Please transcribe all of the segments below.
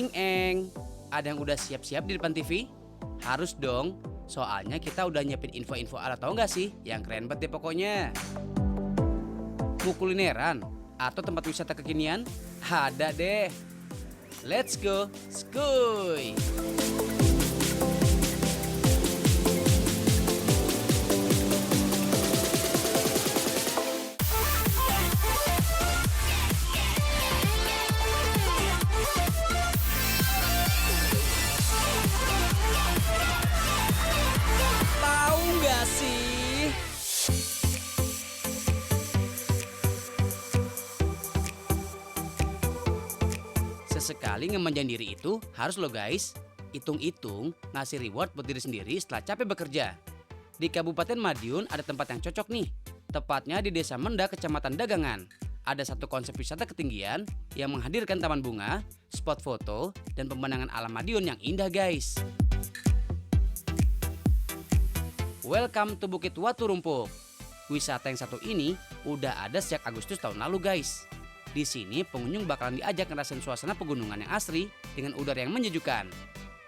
Ing-eng, ada yang udah siap-siap di depan TV? Harus dong, soalnya kita udah nyiapin info-info alat tau nggak sih yang keren banget deh pokoknya. Mau kulineran atau tempat wisata kekinian? Ada deh. Let's go, skuy! Tahu nggak sih? Sesekali ngemanjain diri itu harus lo guys. Hitung-hitung ngasih reward buat diri sendiri setelah capek bekerja. Di Kabupaten Madiun ada tempat yang cocok nih. Tepatnya di Desa Mendak, Kecamatan Dagangan. Ada satu konsep wisata ketinggian yang menghadirkan taman bunga, spot foto, dan pemandangan alam Madiun yang indah guys. Welcome to Bukit Watu Rumpuk. Wisata yang satu ini udah ada sejak Agustus tahun lalu guys. Di sini pengunjung bakalan diajak ngerasain suasana pegunungan yang asri dengan udara yang menyejukkan.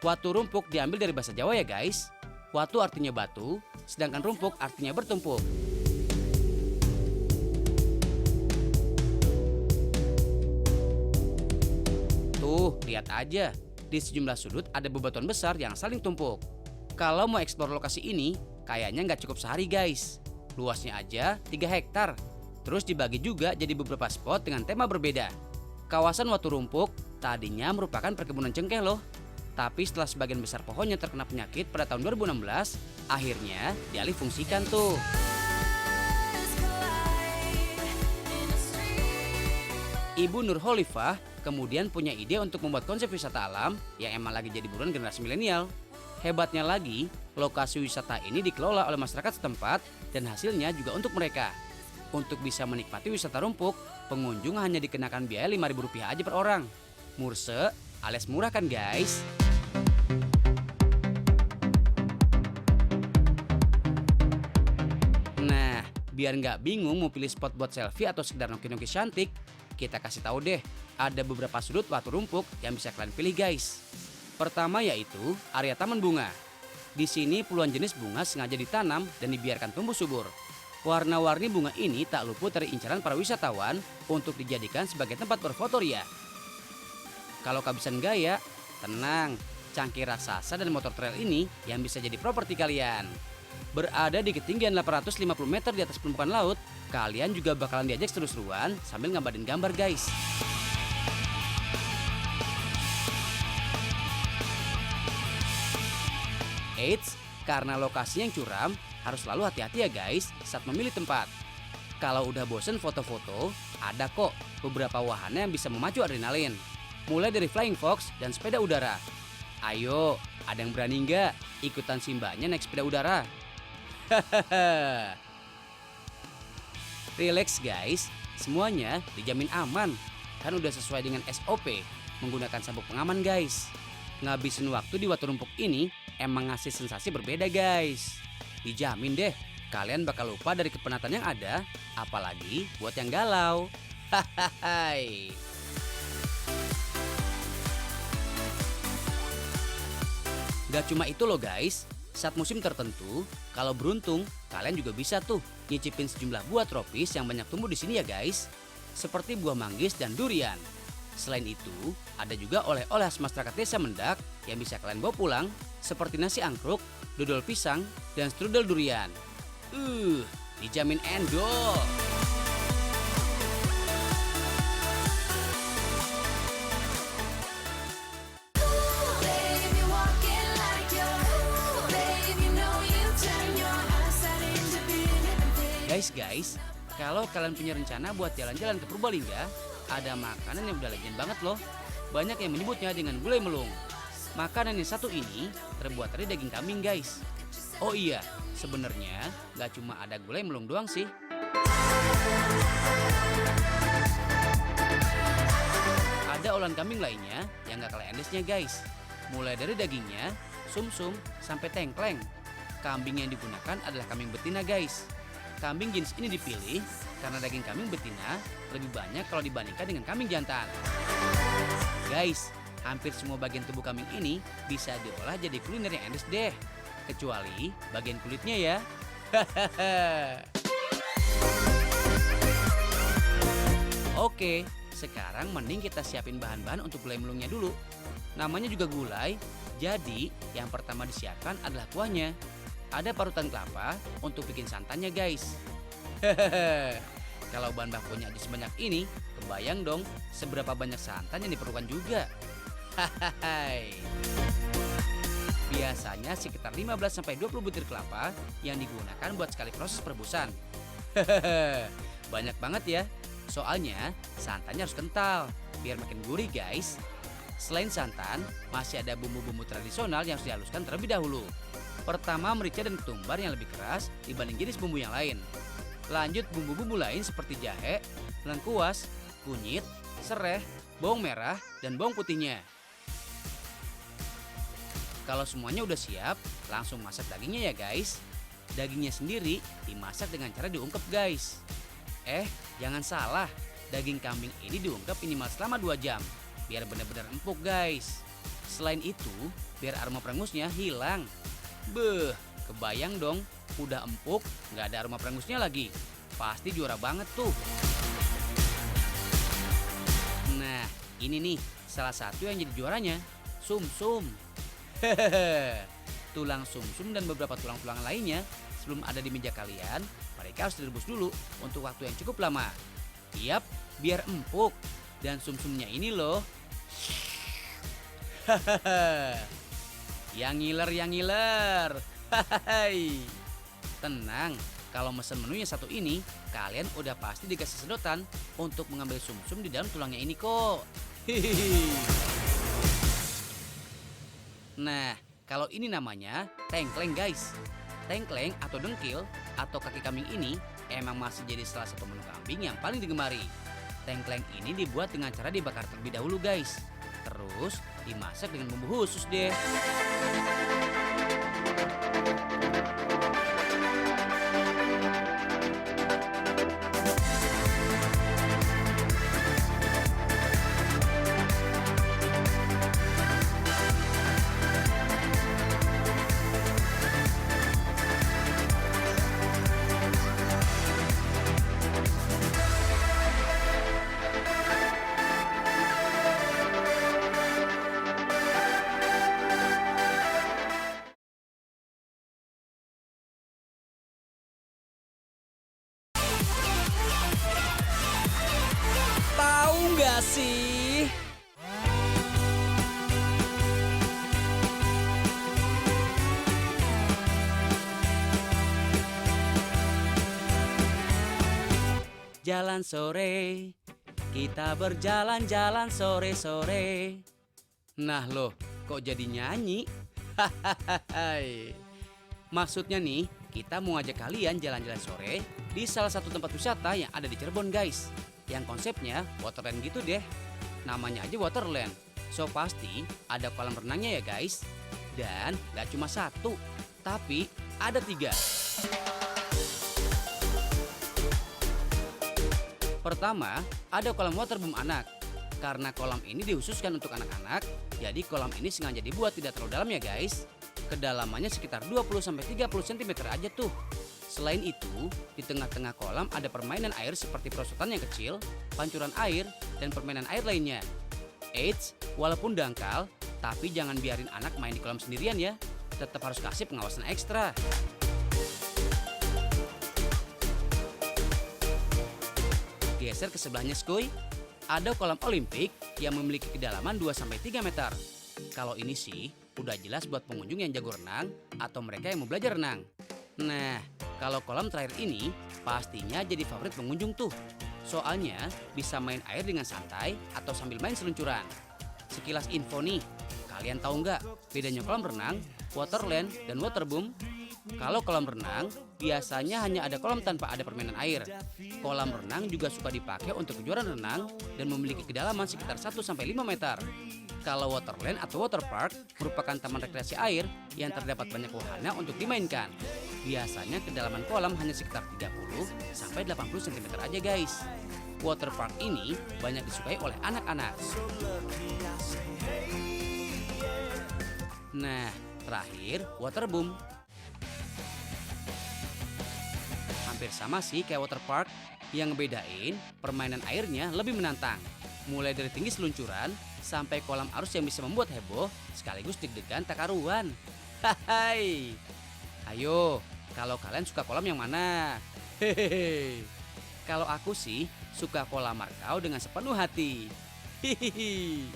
Watu rumpuk diambil dari bahasa Jawa ya guys. Watu artinya batu, sedangkan rumpuk artinya bertumpuk. Tuh, lihat aja. Di sejumlah sudut ada bebatuan besar yang saling tumpuk. Kalau mau eksplor lokasi ini, kayaknya nggak cukup sehari guys. Luasnya aja 3 hektar. Terus dibagi juga jadi beberapa spot dengan tema berbeda. Kawasan Watu Rumpuk tadinya merupakan perkebunan cengkeh loh. Tapi setelah sebagian besar pohonnya terkena penyakit pada tahun 2016, akhirnya dialih fungsikan tuh. Ibu Nur Holifah kemudian punya ide untuk membuat konsep wisata alam yang emang lagi jadi buruan generasi milenial. Hebatnya lagi, lokasi wisata ini dikelola oleh masyarakat setempat dan hasilnya juga untuk mereka. Untuk bisa menikmati wisata rumpuk, pengunjung hanya dikenakan biaya Rp5.000 aja per orang. Murse alias murah kan guys? Nah, biar nggak bingung mau pilih spot buat selfie atau sekedar noki-noki cantik, kita kasih tahu deh, ada beberapa sudut Watu Rumpuk yang bisa kalian pilih guys. Pertama yaitu area taman bunga. Di sini puluhan jenis bunga sengaja ditanam dan dibiarkan tumbuh subur. Warna-warni bunga ini tak luput dari incaran para wisatawan untuk dijadikan sebagai tempat berfoto ria. Kalau kehabisan gaya, tenang, cangkir raksasa dan motor trail ini yang bisa jadi properti kalian. Berada di ketinggian 850 meter di atas permukaan laut, kalian juga bakalan diajak seru-seruan sambil ngambarin gambar guys. Eits, karena lokasinya yang curam, harus selalu hati-hati ya guys saat memilih tempat. Kalau udah bosen foto-foto, ada kok beberapa wahana yang bisa memacu adrenalin. Mulai dari flying fox dan sepeda udara. Ayo, ada yang berani nggak ikutan simbanya naik sepeda udara? Hahaha. Relax guys, semuanya dijamin aman. Kan udah sesuai dengan SOP, menggunakan sabuk pengaman guys. Ngabisin waktu di Watu Rumpuk ini emang ngasih sensasi berbeda guys. Dijamin deh, kalian bakal lupa dari kepenatan yang ada, apalagi buat yang galau. Hahaha. Gak cuma itu loh guys, saat musim tertentu, kalau beruntung, kalian juga bisa tuh nyicipin sejumlah buah tropis yang banyak tumbuh di sini ya guys. Seperti buah manggis dan durian. Selain itu, ada juga oleh-oleh khas masyarakat Desa Mendak yang bisa kalian bawa pulang, seperti nasi angkruk, dodol pisang, dan strudel durian. Dijamin endol. Guys, kalau kalian punya rencana buat jalan-jalan ke Purbalingga, ada makanan yang udah legend banget loh. Banyak yang menyebutnya dengan gulai melung. Makanan yang satu ini terbuat dari daging kambing guys. Oh iya, sebenarnya gak cuma ada gulai melung doang sih. Ada olahan kambing lainnya yang gak kalah endesnya guys. Mulai dari dagingnya, sumsum, sampai tengkleng. Kambing yang digunakan adalah kambing betina guys. Kambing jenis ini dipilih karena daging kambing betina lebih banyak kalau dibandingkan dengan kambing jantan. Guys, hampir semua bagian tubuh kambing ini bisa diolah jadi kuliner yang enak deh. Kecuali bagian kulitnya ya. Oke, sekarang mending kita siapin bahan-bahan untuk gulai melungnya dulu. Namanya juga gulai, jadi yang pertama disiapkan adalah kuahnya. Ada parutan kelapa untuk bikin santannya guys. Kalau bahan bakunya ada sebanyak ini, kebayang dong seberapa banyak santan yang diperlukan juga. Biasanya sekitar 15-20 butir kelapa yang digunakan buat sekali proses perebusan. Banyak banget ya, soalnya santannya harus kental biar makin gurih guys. Selain santan, masih ada bumbu-bumbu tradisional yang harus dihaluskan terlebih dahulu. Pertama, merica dan ketumbar yang lebih keras dibanding jenis bumbu yang lain. Lanjut bumbu-bumbu lain seperti jahe, lengkuas, kunyit, sereh, bawang merah, dan bawang putihnya. Kalau semuanya udah siap, langsung masak dagingnya ya guys. Dagingnya sendiri dimasak dengan cara diungkep guys. Jangan salah, daging kambing ini diungkep minimal selama 2 jam. Biar benar-benar empuk guys. Selain itu, biar aroma perengusnya hilang. Kebayang dong, udah empuk, nggak ada aroma perengusnya lagi. Pasti juara banget tuh. Nah, ini nih, salah satu yang jadi juaranya, sumsum. Tulang sumsum dan beberapa tulang-tulang lainnya sebelum ada di meja kalian, mereka harus direbus dulu untuk waktu yang cukup lama. Yap, biar empuk. Dan sumsumnya ini loh. Yang ngiler. Tenang, kalau mesen menunya satu ini, kalian udah pasti dikasih sedotan untuk mengambil sumsum di dalam tulangnya ini kok. Nah, kalau ini namanya tengkleng guys. Tengkleng atau dengkil atau kaki kambing ini emang masih jadi salah satu menu kambing yang paling digemari. Tengkleng ini dibuat dengan cara dibakar terlebih dahulu guys. Terus dimasak dengan bumbu khusus deh. Tahu nggak sih? Jalan sore, kita berjalan-jalan sore-sore. Nah loh, kok jadi nyanyi? Maksudnya nih, kita mau ngajak kalian jalan-jalan sore di salah satu tempat wisata yang ada di Cirebon guys. Yang konsepnya waterland gitu deh. Namanya aja waterland. So pasti ada kolam renangnya ya guys. Dan gak cuma satu, tapi ada 3. Pertama, ada kolam waterboom anak. Karena kolam ini dikhususkan untuk anak-anak, jadi kolam ini sengaja dibuat tidak terlalu dalam ya guys. Kedalamannya sekitar 20-30 cm aja tuh. Selain itu, di tengah-tengah kolam ada permainan air seperti perosotan yang kecil, pancuran air, dan permainan air lainnya. Eits, walaupun dangkal, tapi jangan biarin anak main di kolam sendirian ya. Tetap harus kasih pengawasan ekstra. Geser ke sebelahnya skuy, ada kolam olimpik yang memiliki kedalaman 2-3 meter. Kalau ini sih udah jelas buat pengunjung yang jago renang atau mereka yang mau belajar renang. Nah, kalau kolam terakhir ini pastinya jadi favorit pengunjung tuh. Soalnya bisa main air dengan santai atau sambil main seluncuran. Sekilas info nih, kalian tahu nggak bedanya kolam renang, waterland, dan waterboom? Kalau kolam renang, biasanya hanya ada kolam tanpa ada permainan air. Kolam renang juga suka dipakai untuk kejuaraan renang dan memiliki kedalaman sekitar 1-5 meter. Kalau waterland atau waterpark merupakan taman rekreasi air yang terdapat banyak wahana untuk dimainkan. Biasanya kedalaman kolam hanya sekitar 30 sampai 80 cm aja guys. Waterpark ini banyak disukai oleh anak-anak. Nah, terakhir waterboom. Hampir sama sih kayak waterpark, yang ngebedain permainan airnya lebih menantang. Mulai dari tinggi seluncuran sampai kolam arus yang bisa membuat heboh sekaligus deg-degan tak karuan. Hai. Ayo, kalau kalian suka kolam yang mana? Hehehe. Kalau aku sih suka kolam Markau dengan sepenuh hati. Hihihi.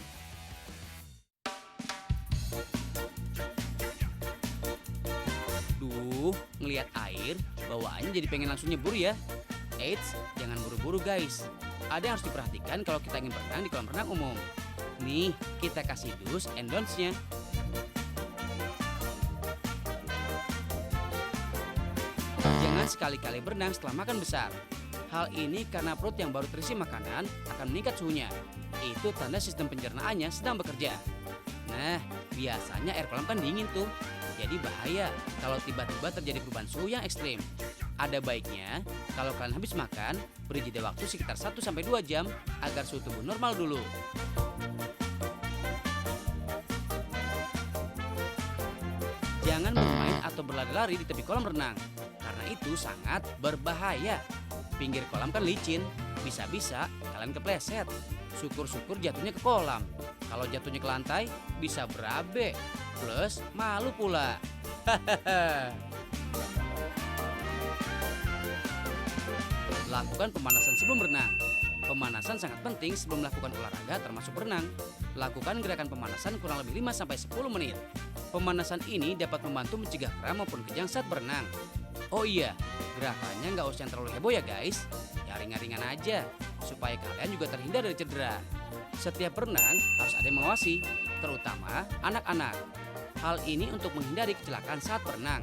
Duh, ngelihat air, bawaannya jadi pengen langsung nyebur ya. Eits, jangan buru-buru guys. Ada yang harus diperhatikan kalau kita ingin berenang di kolam renang umum. Nih, kita kasih do's and don'ts-nya. Jangan sekali-kali berenang setelah makan besar. Hal ini karena perut yang baru terisi makanan akan meningkat suhunya. Itu tanda sistem pencernaannya sedang bekerja. Nah, biasanya air kolam kan dingin tuh. Jadi bahaya kalau tiba-tiba terjadi perubahan suhu yang ekstrim. Ada baiknya kalau kalian habis makan, beri jeda waktu sekitar 1-2 jam agar suhu tubuh normal dulu. Jangan bermain atau berlari-lari di tepi kolam renang, karena itu sangat berbahaya. Pinggir kolam kan licin, bisa-bisa kalian kepleset. Syukur-syukur jatuhnya ke kolam. Kalau jatuhnya ke lantai, bisa berabe. Plus malu pula. Lakukan pemanasan sebelum berenang. Pemanasan sangat penting sebelum melakukan olahraga termasuk berenang. Lakukan gerakan pemanasan kurang lebih 5-10 menit. Pemanasan ini dapat membantu mencegah kram maupun kejang saat berenang. Oh iya, gerakannya nggak usah yang terlalu heboh ya guys. Ya ringan-ringan aja, supaya kalian juga terhindar dari cedera. Setiap berenang harus ada yang mengawasi, terutama anak-anak. Hal ini untuk menghindari kecelakaan saat berenang.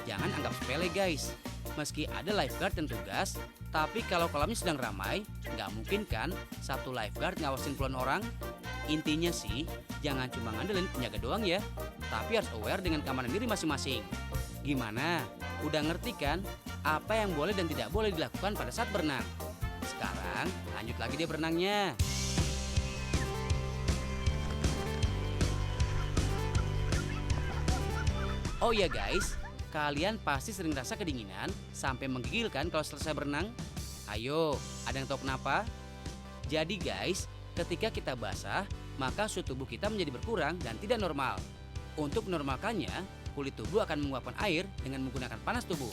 Jangan anggap sepele guys. Meski ada lifeguard dan tugas, tapi kalau kolamnya sedang ramai, nggak mungkin kan satu lifeguard ngawasin puluhan orang? Intinya sih, jangan cuma ngandelin penjaga doang ya, tapi harus aware dengan keamanan diri masing-masing. Gimana? Udah ngerti kan apa yang boleh dan tidak boleh dilakukan pada saat berenang? Sekarang lanjut lagi deh berenangnya. Oh iya guys, kalian pasti sering rasa kedinginan sampai menggigil kan kalau selesai berenang? Ayo, ada yang tahu kenapa? Jadi guys, ketika kita basah, maka suhu tubuh kita menjadi berkurang dan tidak normal. Untuk menormalkannya, kulit tubuh akan menguapkan air dengan menggunakan panas tubuh.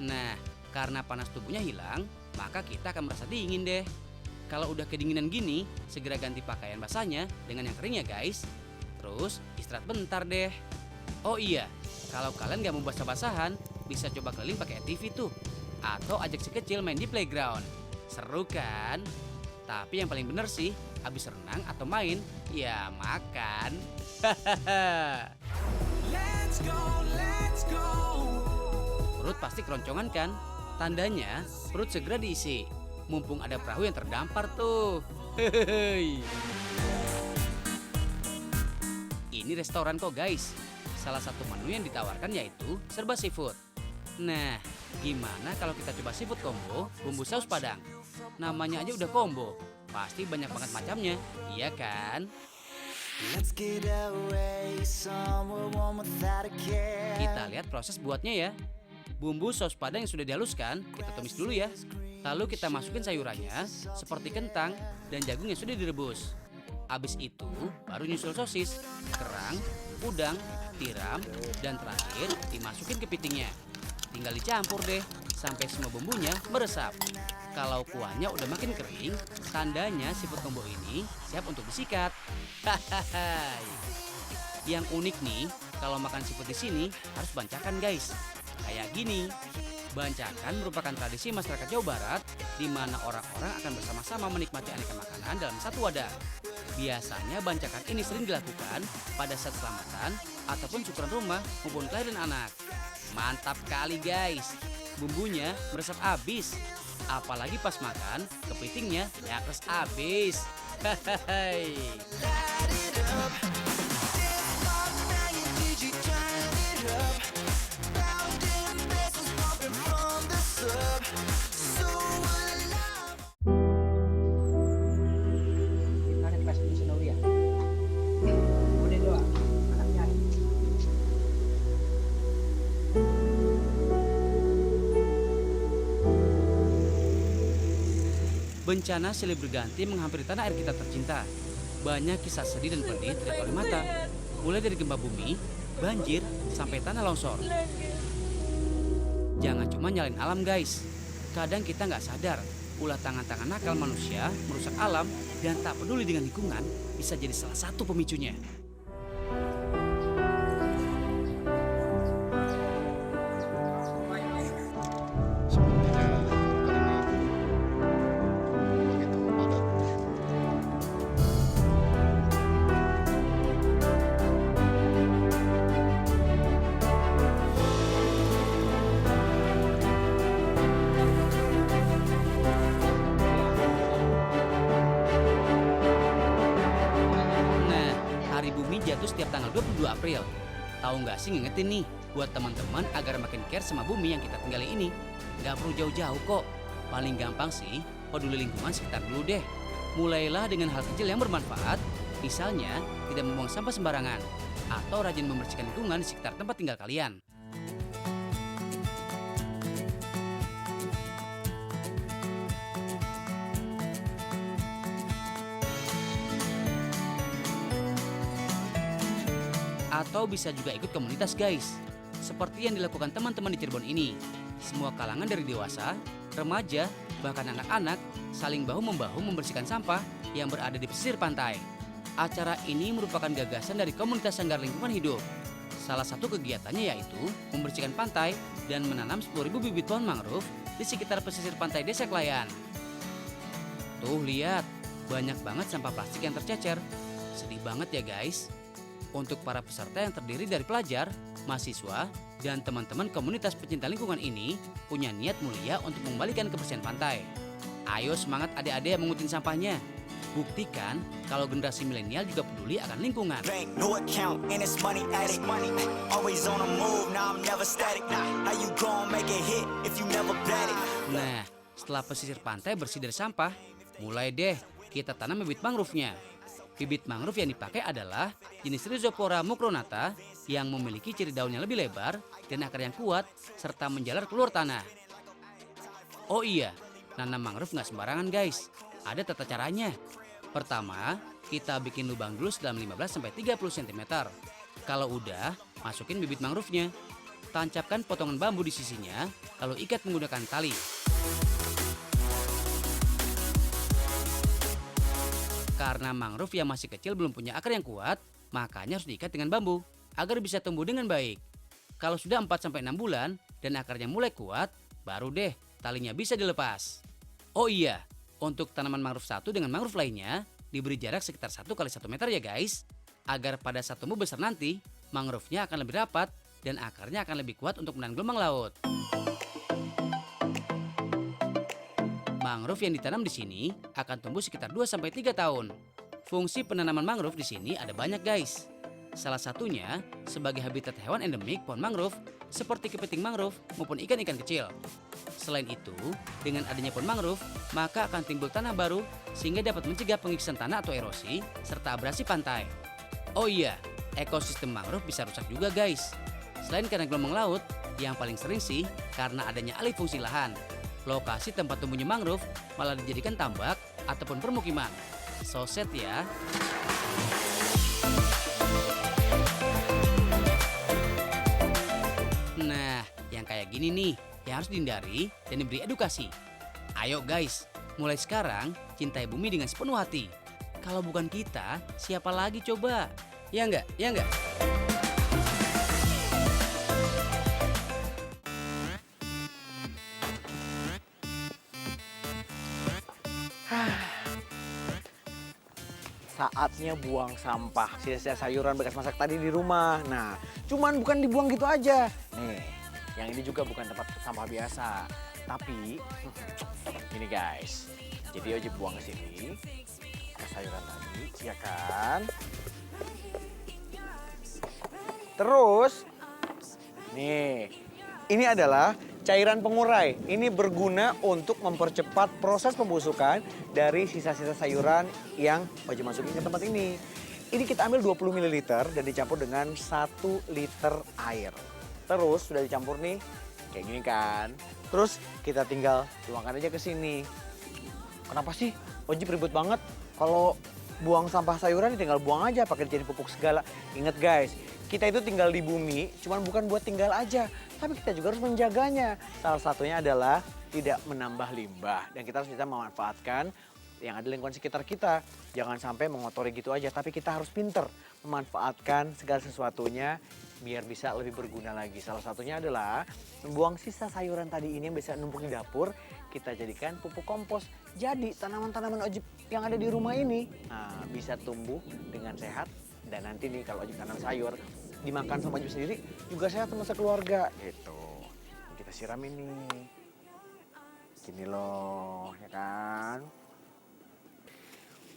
Nah, karena panas tubuhnya hilang, maka kita akan merasa dingin deh. Kalau udah kedinginan gini, segera ganti pakaian basahnya dengan yang kering ya guys. Terus istirahat bentar deh. Oh iya, kalau kalian gak mau basah-basahan, bisa coba keliling pakai ATV tuh. Atau ajak si kecil main di playground. Seru kan? Tapi yang paling bener sih, habis renang atau main, ya makan. Perut pasti keroncongan kan? Tandanya perut segera diisi. Mumpung ada perahu yang terdampar tuh. Hehehe. Ini restoran kok guys. Salah satu menu yang ditawarkan yaitu serba seafood. Nah, gimana kalau kita coba seafood combo bumbu saus padang? Namanya aja udah combo, pasti banyak banget macamnya, iya kan? Kita lihat proses buatnya ya. Bumbu saus padang yang sudah dihaluskan, kita tumis dulu ya. Lalu kita masukin sayurannya, seperti kentang dan jagung yang sudah direbus. Habis itu baru nyusul sosis, kerang, udang, tiram, dan terakhir dimasukin ke pitingnya. Tinggal dicampur deh sampai semua bumbunya meresap. Kalau kuahnya udah makin kering, tandanya seafood combo ini siap untuk disikat. Hahaha. Yang unik nih, kalau makan seafood di sini harus bancakan guys. Kayak gini. Bancakan merupakan tradisi masyarakat Jawa Barat di mana orang-orang akan bersama-sama menikmati aneka makanan dalam satu wadah. Biasanya bancakan ini sering dilakukan pada saat selamatan ataupun syukuran rumah maupun kelahiran anak. Mantap kali guys, bumbunya meresap abis. Apalagi pas makan, kepitingnya nyakres abis. Hehehe. up. Dance floor banging, DJ turn it up. Pounding bass is pumping from the sub. So alive. Kita request dulu dulu ya. Udah doa. Anaknya. Bencana silih berganti menghampiri tanah air kita tercinta. Banyak kisah sedih dan pedih terlihat oleh mata. Mulai dari gempa bumi, banjir, sampai tanah longsor. Jangan cuma nyalain alam guys. Kadang kita nggak sadar, ulah tangan-tangan nakal manusia merusak alam dan tak peduli dengan lingkungan bisa jadi salah satu pemicunya. Sepertinya hari ini begitu padat. Nah, hari bumi jatuh setiap tanggal 22 April. Tahu nggak sih ngingetin nih buat teman-teman agar makin care sama bumi yang kita tinggali ini. Nggak perlu jauh-jauh kok. Paling gampang sih peduli lingkungan sekitar dulu deh. Mulailah dengan hal kecil yang bermanfaat. Misalnya tidak membuang sampah sembarangan atau rajin membersihkan lingkungan di sekitar tempat tinggal kalian. Atau bisa juga ikut komunitas guys. Seperti yang dilakukan teman-teman di Cirebon ini. Semua kalangan dari dewasa, remaja, bahkan anak-anak saling bahu-membahu membersihkan sampah yang berada di pesisir pantai. Acara ini merupakan gagasan dari komunitas Sanggar Lingkungan Hidup. Salah satu kegiatannya yaitu membersihkan pantai dan menanam 10.000 bibit pohon mangrove di sekitar pesisir pantai Desa Klayan. Tuh lihat, banyak banget sampah plastik yang tercecer. Sedih banget ya guys. Untuk para peserta yang terdiri dari pelajar, mahasiswa, dan teman-teman komunitas pecinta lingkungan ini punya niat mulia untuk mengembalikan kebersihan pantai. Ayo semangat adik-adik yang mengutin sampahnya. Buktikan kalau generasi milenial juga peduli akan lingkungan. Bank, no account, and it's money addict. Always on the move, now I'm never static. How you gon' make it hit if you never bet it? Nah, setelah pesisir pantai bersih dari sampah, mulai deh kita tanam bibit mangrove-nya. Bibit mangrove yang dipakai adalah jenis Rhizopora mucronata yang memiliki ciri daunnya lebih lebar dan akar yang kuat serta menjalar keluar tanah. Oh iya, nanam mangrove nggak sembarangan guys. Ada tata caranya. Pertama, kita bikin lubang dulu sedalam 15-30 cm. Kalau udah, masukin bibit mangrove-nya. Tancapkan potongan bambu di sisinya, lalu ikat menggunakan tali. Karena mangrove yang masih kecil belum punya akar yang kuat, makanya harus diikat dengan bambu agar bisa tumbuh dengan baik. Kalau sudah 4-6 bulan dan akarnya mulai kuat, baru deh talinya bisa dilepas. Oh iya, untuk tanaman mangrove satu dengan mangrove lainnya diberi jarak sekitar 1 x 1 meter ya guys. Agar pada saat tumbuh besar nanti, mangrove-nya akan lebih rapat dan akarnya akan lebih kuat untuk menahan gelombang laut. Mangrove yang ditanam di sini akan tumbuh sekitar 2-3 tahun. Fungsi penanaman mangrove di sini ada banyak guys. Salah satunya sebagai habitat hewan endemik pohon mangrove seperti kepiting mangrove maupun ikan-ikan kecil. Selain itu, dengan adanya pohon mangrove, maka akan timbul tanah baru sehingga dapat mencegah pengikisan tanah atau erosi serta abrasi pantai. Oh iya, ekosistem mangrove bisa rusak juga guys. Selain karena gelombang laut, yang paling sering sih karena adanya alih fungsi lahan. Lokasi tempat tumbuhnya mangrove malah dijadikan tambak ataupun permukiman. So sad ya. Nah, yang kayak gini nih yang harus dihindari dan diberi edukasi. Ayo guys, mulai sekarang cintai bumi dengan sepenuh hati. Kalau bukan kita, siapa lagi coba? Ya enggak? Ya enggak? Saatnya buang sampah sisa sayuran bekas masak tadi di rumah. Nah, cuman bukan dibuang gitu aja. Nih, yang ini juga bukan tempat sampah biasa. Tapi, ini guys. Jadi Oji buang ke sini. Bekas sayuran tadi, ya kan? Terus, nih, ini adalah cairan pengurai. Ini berguna untuk mempercepat proses pembusukan dari sisa-sisa sayuran yang Oji masukin ke tempat ini. Ini kita ambil 20 ml dan dicampur dengan 1 liter air. Terus sudah dicampur nih, kayak gini kan. Terus kita tinggal tuangkan aja ke sini. Kenapa sih Oji ribet banget? Kalau buang sampah sayuran tinggal buang aja, pakai jadi pupuk segala. Ingat guys, kita itu tinggal di bumi, cuman bukan buat tinggal aja, tapi kita juga harus menjaganya. Salah satunya adalah tidak menambah limbah dan kita harus bisa memanfaatkan yang ada di lingkungan sekitar kita. Jangan sampai mengotori gitu aja, tapi kita harus pinter memanfaatkan segala sesuatunya biar bisa lebih berguna lagi. Salah satunya adalah membuang sisa sayuran tadi ini yang bisa numpuk di dapur, kita jadikan pupuk kompos. Jadi tanaman-tanaman Oji yang ada di rumah ini bisa tumbuh dengan sehat. Dan nanti nih kalau Oji tanam sayur, dimakan sama Oji sendiri juga sehat sama sekeluarga gitu. Kita siram ini. Gini loh, ya kan?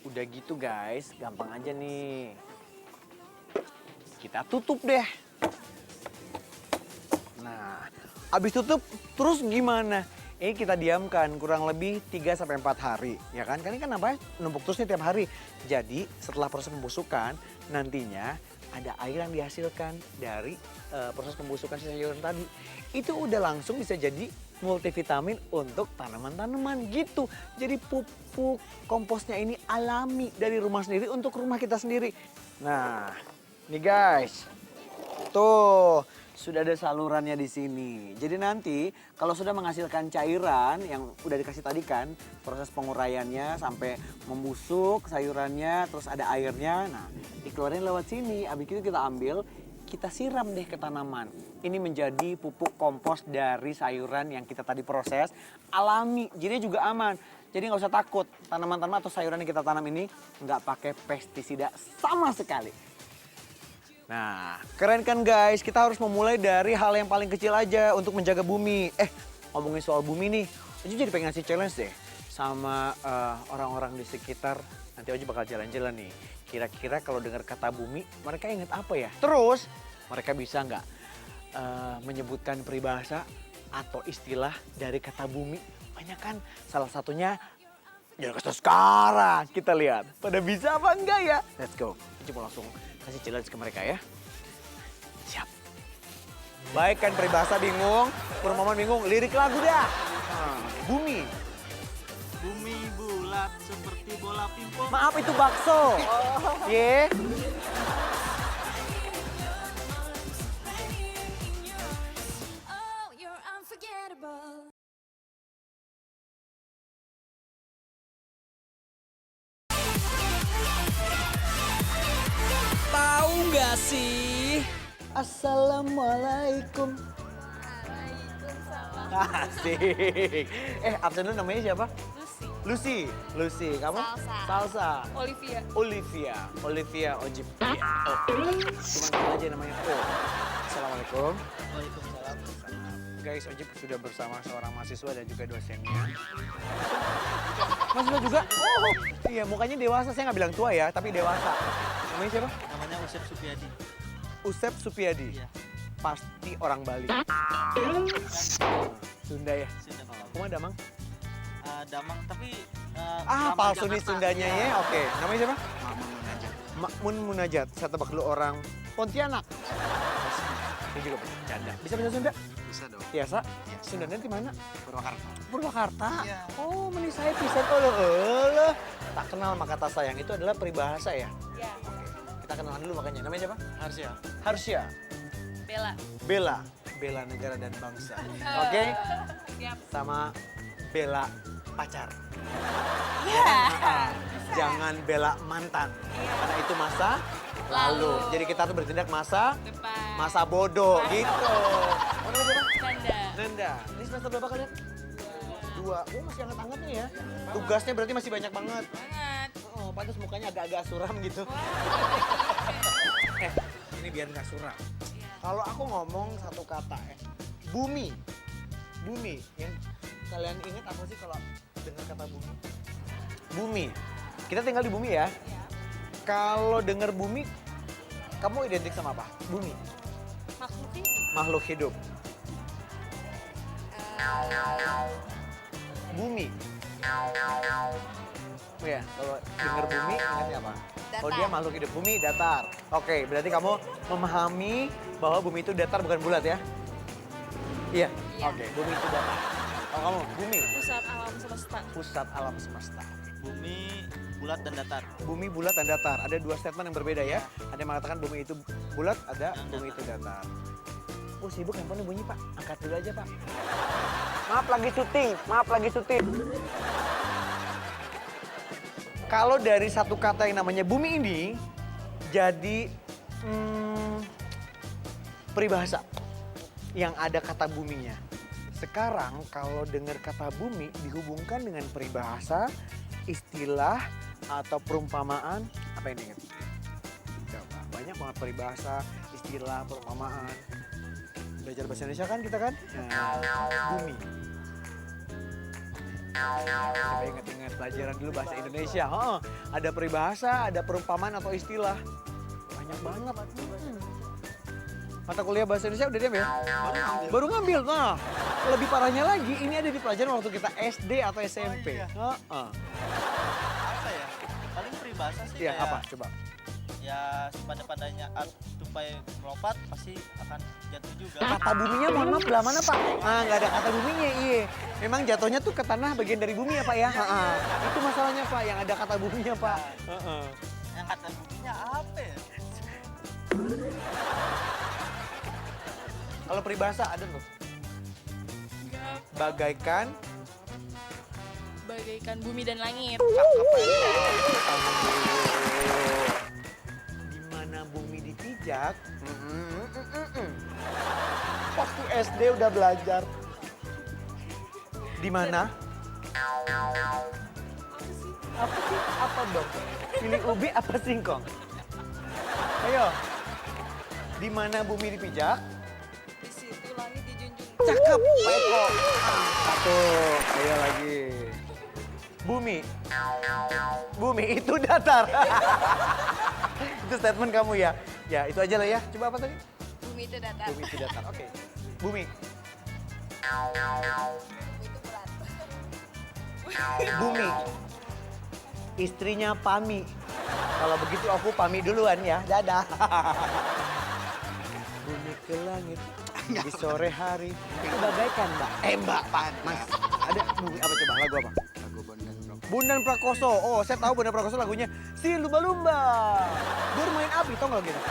Udah gitu guys, gampang aja nih. Kita tutup deh. Nah, habis tutup terus gimana? Ini kita diamkan kurang lebih 3-4 hari, ya kan? Kan ini kan apa? Numpuk terus nih tiap hari. Jadi setelah proses pembusukan, nantinya ada air yang dihasilkan dari proses pembusukan sisa sayuran tadi. Itu udah langsung bisa jadi multivitamin untuk tanaman-tanaman gitu. Jadi pupuk komposnya ini alami dari rumah sendiri untuk rumah kita sendiri. Nah, nih guys, tuh sudah ada salurannya di sini. Jadi nanti kalau sudah menghasilkan cairan yang udah dikasih tadi kan, proses penguraiannya sampai membusuk sayurannya, terus ada airnya. Nah, dikeluarin lewat sini. Abis itu kita ambil, kita siram deh ke tanaman. Ini menjadi pupuk kompos dari sayuran yang kita tadi proses, alami. Jadi juga aman. Jadi nggak usah takut, tanaman-tanaman atau sayuran yang kita tanam ini nggak pakai pestisida sama sekali. Nah, keren kan guys? Kita harus memulai dari hal yang paling kecil aja untuk menjaga bumi. Ngomongin soal bumi nih, Oji jadi pengen ngasih challenge deh sama orang-orang di sekitar. Nanti Oji bakal jalan-jalan nih. Kira-kira kalau dengar kata bumi, mereka ingat apa ya? Terus, mereka bisa nggak menyebutkan peribahasa atau istilah dari kata bumi? Banyak kan? Salah satunya, ya sekarang kita lihat. Pada bisa apa enggak ya? Let's go. Oji mau langsung kasih challenge ke mereka ya. Siap. Baik kan peribahasa bingung, perumpamaan bingung, lirik lagu dah. Bumi. Bumi bulat seperti bola pingpong. Maaf itu bakso. Ye. Oh, you're unforgettable. Tahu nggak sih? Assalamualaikum. Asik. Absen dulu namanya siapa? Lucy. Lucy. Kamu? Salsa. Olivia. Olivia Ojib. Oh, cuma aja namanya. Oh. Assalamualaikum. Waalaikumsalam. Guys, Ojib sudah bersama seorang mahasiswa dan juga dosennya. Mahasiswa juga? Oh, iya mukanya dewasa. Saya nggak bilang tua ya, tapi dewasa. Namanya siapa? Namanya Usep Supiadi. Usep Supiadi. Iya. Pasti orang Bali. Sunda ya? Sunda. Kamu ada, Mang? Damang, tapi... Palsu nih Jakarta. Sundanya Iya. ya. Oke, namanya siapa? Mamun Munajat. Makmun Munajat. Saya tebak dulu orang Pontianak. Ini juga bercanda. Bisa bahasa Sunda? Bisa dong. Biasa? Iya. Sundanya di mana? Purwakarta. Purwakarta? Iya. Oh, meni saya pisan. Oh, tak kenal maka kata sayang. Itu adalah peribahasa ya? Ya, Oke. Kita kenalan dulu makanya. Namanya siapa? Harsya. Harsya. Bella. Bella. Bella negara dan bangsa. Oke? Siap. Sama Bella pacar. Ya. Jangan bela mantan. Karena itu masa lalu. Jadi kita tuh bertindak masa Depan. bodoh gitu. Oh, namanya siapa? Nanda. Nanda. Ini semester berapa kalian? 2. Oh, masih hangat-hangatnya ya. Tugasnya berarti masih banyak banget. Banget. Oh, pantas mukanya agak-agak suram gitu. Ini biar nggak suram. Kalau aku ngomong satu kata bumi. Bumi. Yang kalian ingat apa sih kalau dengar kata bumi? Bumi. Kita tinggal di bumi ya. Kalau dengar bumi, kamu identik sama apa? Bumi. makhluk hidup. Bumi. Oh ya, kalau dengar bumi ingatnya apa? Oh dia makhluk hidup, bumi datar. Oke, berarti kamu memahami bahwa bumi itu datar bukan bulat ya? Iya. Oke, bumi itu datar. Kalau kamu, bumi. Pusat alam semesta. Pusat alam semesta. Bumi bulat dan datar. Bumi bulat dan datar. Ada dua statement yang berbeda ya. Ada yang mengatakan bumi itu bulat, ada Yang bumi datar. itu datar. Oh sibuk handphone bunyi Pak. Angkat dulu aja Pak. Maaf lagi syuting, maaf lagi syuting. Kalau dari satu kata yang namanya bumi ini jadi peribahasa yang ada kata buminya. Sekarang kalau dengar kata bumi dihubungkan dengan peribahasa, istilah atau perumpamaan, apa yang diingat? Coba, banyak banget peribahasa, istilah, perumpamaan. Belajar bahasa Indonesia kan kita kan? Nah, bumi. Coba ingat-ingat pelajaran dulu bahasa Indonesia. Ada peribahasa, ada perumpamaan atau istilah. Banyak banget. Mata kuliah bahasa Indonesia udah diambil? Baru ngambil. Nah, lebih parahnya lagi ini ada di pelajaran waktu kita SD atau SMP. Apa ya? Paling peribahasa sih Iya, kayak apa? Coba. ya sepada-padanya tupai melompat pasti akan jatuh juga. Kata buminya mohon maaf belah mana Pak? Nggak ada kata buminya, iya. Memang jatuhnya tuh ke tanah bagian dari bumi ya Pak ya? Itu masalahnya Pak, yang ada kata buminya Pak. Yang kata buminya apa ya? Kalau peribahasa ada tuh. Bagaikan Bumi dan langit. di mana bumi dipijak. Waktu SD udah belajar. Di mana? Apa sih? Apa dong? Pilih ubi apa singkong? Ayo. Di mana bumi dipijak? Di situ langit dijunjung. Cakep, Pak Eko. Satu, ayo lagi. Bumi. Bumi itu datar. Itu statement kamu ya. Ya, itu aja lah ya. Coba apa tadi? Bumi itu datar. Bumi itu datar. Oke. Bumi. Bumi. Istrinya Pami. Kalau begitu aku pamit duluan ya. Dadah. Bumi ke langit di sore hari. Itu bagaikan, Mbak. Mbak, Mas. Ada bumi apa coba? Lagu apa? Lagu Bondan Prakoso. Oh, saya tahu Bondan Prakoso lagunya Si Lumba-Lumba. Bermain api, tau nggak gitu?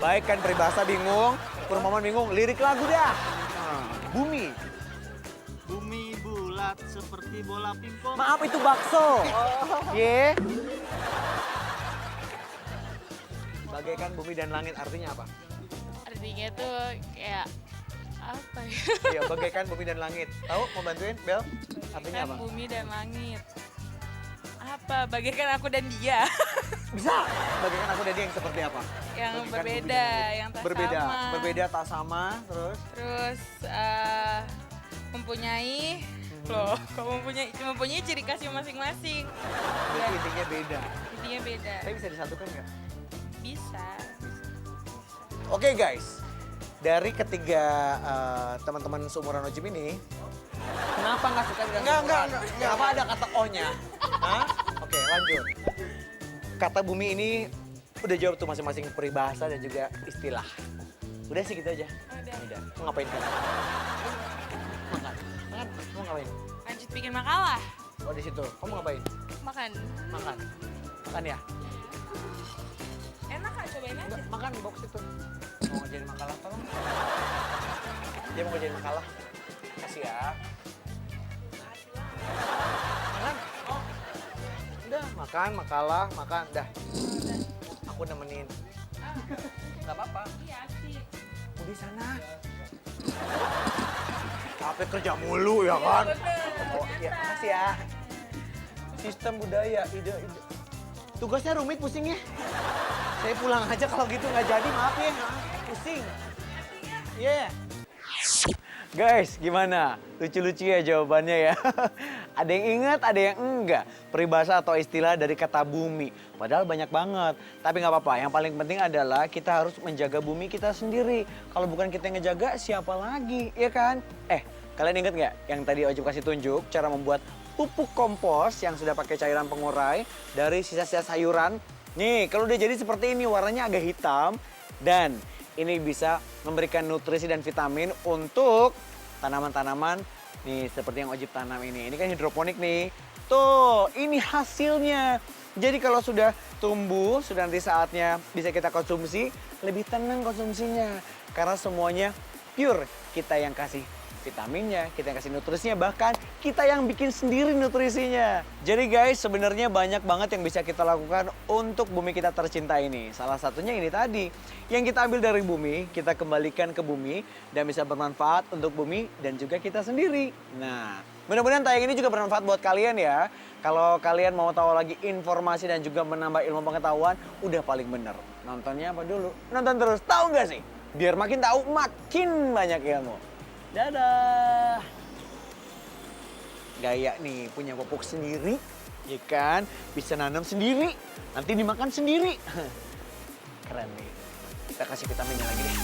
Baik kan peribahasa bingung, perumpamaan bingung, lirik lagu dah. Bumi. Bumi bulat seperti bola pingpong. Maaf itu bakso. Ye. Bagaikan bumi dan langit artinya apa? Artinya tuh kayak apa ya? Iya, bagaikan bumi dan langit. Tahu mau bantuin, Bel? Artinya apa? Bumi dan langit. Apa? Bagaikan aku dan dia. Bisa. Bagaikan aku dan dia yang seperti apa? Yang Bagaikan bumi berbeda, dan langit. yang tak berbeda. sama. Berbeda tak sama, terus Terus mempunyai loh, kok mempunyai ciri khasnya masing-masing. berarti intinya beda. Intinya beda. Tapi bisa disatukan nggak? Bisa. Oke guys, dari ketiga teman-teman seumuran Ojim ini, kenapa nggak suka dengan seumuran? Kenapa ada kata O-nya? Hah? Oke, lanjut. Kata bumi ini udah jawab tuh masing-masing peribahasa dan juga istilah. Udah sih gitu aja. Udah. Mau ngapain kan? Makan. Makan. Mau ngapain? Lanjut bikin makalah. Oh di situ. Kamu ngapain? Makan. Makan. Makan ya? Enak kan, cobain aja. Enggak, makan di box itu. Mau ngerjain makalah tolong. Dia mau ngerjain makalah. Kasih ya. Makan. Oh. Udah, makan, makalah, makan. Dah. Aku nemenin. Gak apa-apa. Iya, asik. Di sana. Capek kerja mulu ya kan? Oh iya, makasih ya. Sistem budaya, ide. Tugasnya rumit pusingnya. Saya pulang aja kalau gitu nggak jadi, maaf ya. Pusing. Iya. Yeah. Guys, gimana? Lucu-lucu ya jawabannya ya. Ada yang ingat, ada yang enggak. Peribahasa atau istilah dari kata bumi. Padahal banyak banget. Tapi nggak apa-apa, yang paling penting adalah kita harus menjaga bumi kita sendiri. Kalau bukan kita yang ngejaga, siapa lagi, ya kan? Kalian ingat nggak yang tadi Ojib kasih tunjuk cara membuat pupuk kompos yang sudah pakai cairan pengurai dari sisa-sisa sayuran? Nih, kalau udah jadi seperti ini, warnanya agak hitam. Dan ini bisa memberikan nutrisi dan vitamin untuk tanaman-tanaman nih seperti yang Ojib tanam ini. Ini kan hidroponik nih. Tuh, ini hasilnya. Jadi kalau sudah tumbuh, sudah nanti saatnya bisa kita konsumsi, lebih tenang konsumsinya. Karena semuanya pure. Kita yang kasih vitaminnya, kita yang kasih nutrisinya, bahkan kita yang bikin sendiri nutrisinya. Jadi guys, sebenarnya banyak banget yang bisa kita lakukan untuk bumi kita tercinta ini. Salah satunya ini tadi, yang kita ambil dari bumi, kita kembalikan ke bumi dan bisa bermanfaat untuk bumi dan juga kita sendiri. Nah, mudah-mudahan tayang ini juga bermanfaat buat kalian ya. Kalau kalian mau tahu lagi informasi dan juga menambah ilmu pengetahuan, udah paling bener. Nontonnya apa dulu? Nonton terus, tahu nggak sih? Biar makin tahu, makin banyak ilmu. Dadah. Gaya nih, punya pupuk sendiri, ya kan? Bisa nanam sendiri, nanti dimakan sendiri. Keren nih. Kita kasih vitaminnya lagi deh.